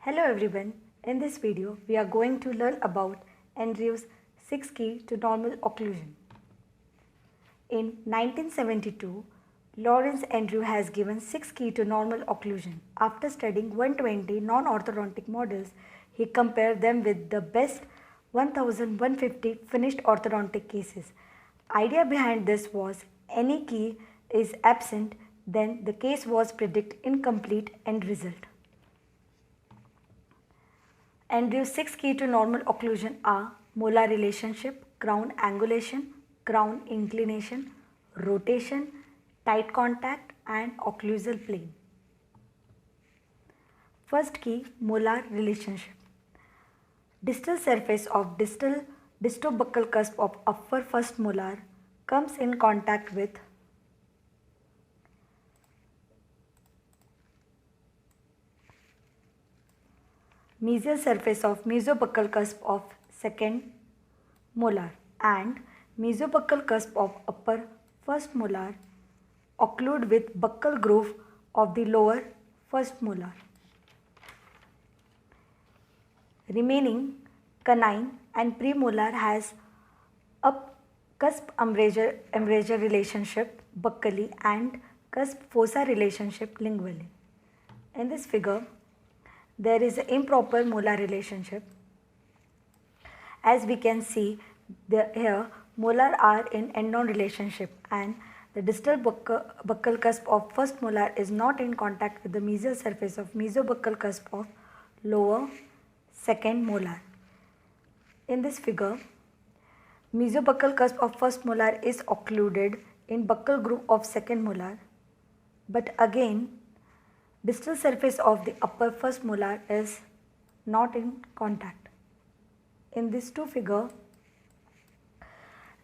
Hello everyone, in this video we are going to learn about Andrew's 6 key to normal occlusion. In 1972, Lawrence Andrew has given 6 key to normal occlusion. After studying 120 non-orthodontic models, he compared them with the best 1150 finished orthodontic cases. Idea behind this was any key is absent, then the case was predict incomplete end result. Andrew's 6 key to normal occlusion are molar relationship, crown angulation, crown inclination, rotation, tight contact and occlusal plane. First key, molar relationship. Distal surface of distobuccal cusp of upper first molar comes in contact with mesial surface of mesobuccal cusp of second molar and mesobuccal cusp of upper first molar occlude with buccal groove of the lower first molar. Remaining canine and premolar has a cusp embrasure relationship buccally and cusp fossa relationship lingually. In this figure, there is an improper molar relationship. As we can see here, molar are in end-on relationship and the distal buccal cusp of first molar is not in contact with the mesial surface of mesobuccal cusp of lower second molar. In this figure, mesobuccal cusp of first molar is occluded in buccal groove of second molar, but again distal surface of the upper first molar is not in contact. In these two figures,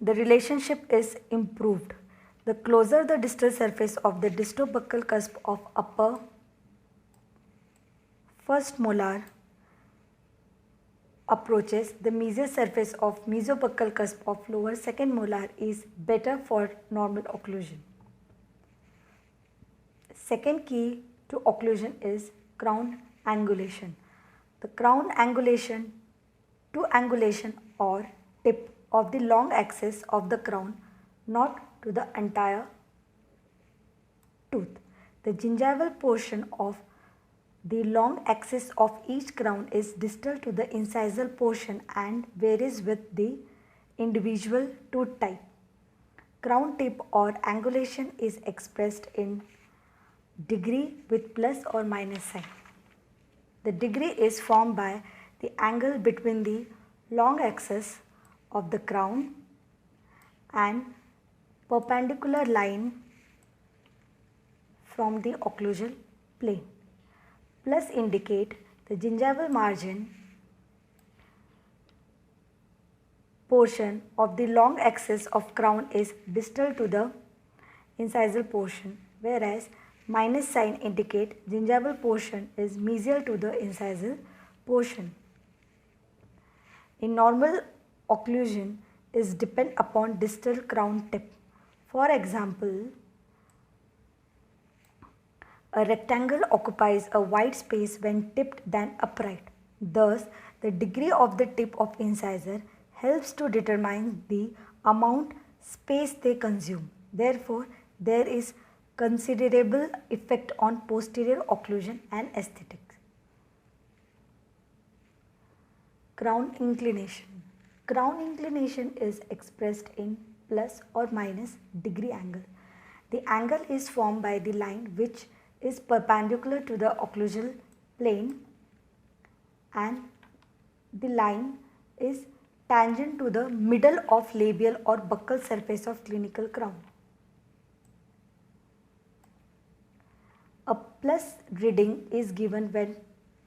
the relationship is improved. The closer the distal surface of the distobuccal cusp of upper first molar approaches the mesial surface of mesobuccal cusp of lower second molar is better for normal occlusion. Second key to occlusion is crown angulation. The crown angulation to angulation or tip of the long axis of the crown, not to the entire tooth. The gingival portion of the long axis of each crown is distal to the incisal portion and varies with the individual tooth type. Crown tip or angulation is expressed in degree with plus or minus sign. The degree is formed by the angle between the long axis of the crown and perpendicular line from the occlusal plane. Plus indicate the gingival margin portion of the long axis of crown is distal to the incisal portion, whereas minus sign indicate gingival portion is mesial to the incisal portion. In normal occlusion is depend upon distal crown tip. For example, a rectangle occupies a wide space when tipped than upright. Thus, the degree of the tip of incisor helps to determine the amount space they consume. Therefore, there is considerable effect on posterior occlusion and aesthetics. Crown inclination. Crown inclination is expressed in plus or minus degree angle. The angle is formed by the line which is perpendicular to the occlusal plane and the line is tangent to the middle of labial or buccal surface of clinical crown. A plus reading is given when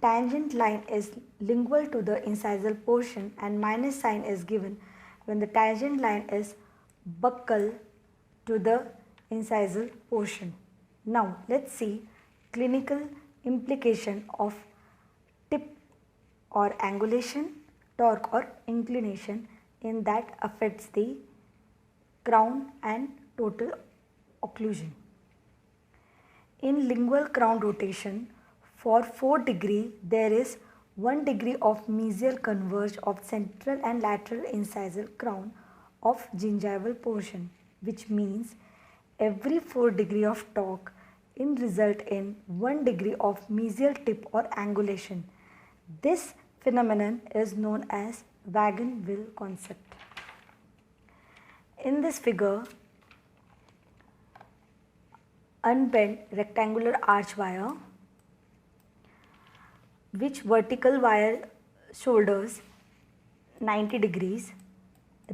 tangent line is lingual to the incisal portion and minus sign is given when the tangent line is buccal to the incisal portion. Now let's see clinical implication of tip or angulation, torque or inclination in that affects the crown and total occlusion. In lingual crown rotation, For 4 degree, there is 1 degree of mesial converge of central and lateral incisal crown of gingival portion, which means every 4 degree of torque in result in 1 degree of mesial tip or angulation. This phenomenon is known as wagon-wheel concept. In this figure, unbent rectangular arch wire, which vertical wire shoulders 90 degrees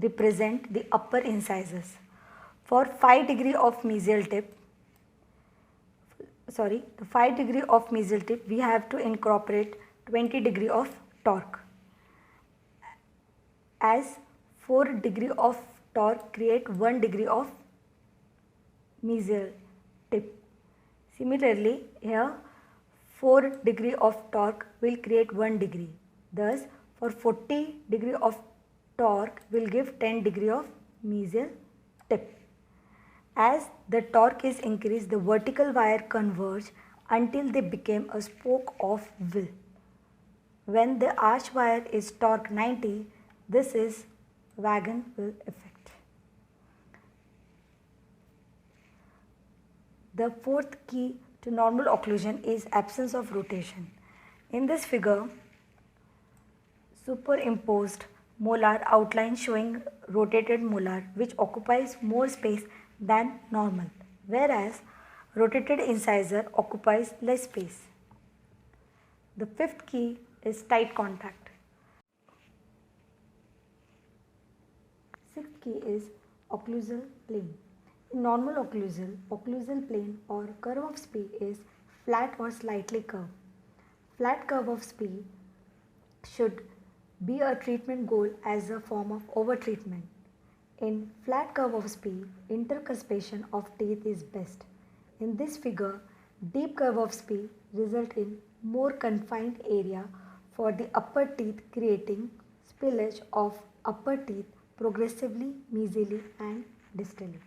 represent the upper incisors. For 5 degree of mesial tip, the 5 degree of mesial tip, we have to incorporate 20 degree of torque, as 4 degree of torque create 1 degree of mesial tip. Similarly, here 4 degree of torque will create 1 degree. Thus, for 40 degree of torque will give 10 degree of mesial tip. As the torque is increased, the vertical wire converge until they became a spoke of wheel. When the arch wire is torque 90, this is wagon wheel effect. The fourth key to normal occlusion is absence of rotation. In this figure, superimposed molar outline showing rotated molar which occupies more space than normal, whereas rotated incisor occupies less space. The fifth key is tight contact. Sixth key is occlusal plane. In normal occlusal, occlusal plane or curve of Spee is flat or slightly curved. Flat curve of Spee should be a treatment goal as a form of overtreatment. In flat curve of Spee, intercuspation of teeth is best. In this figure, deep curve of Spee result in more confined area for the upper teeth, creating spillage of upper teeth progressively mesially and distally.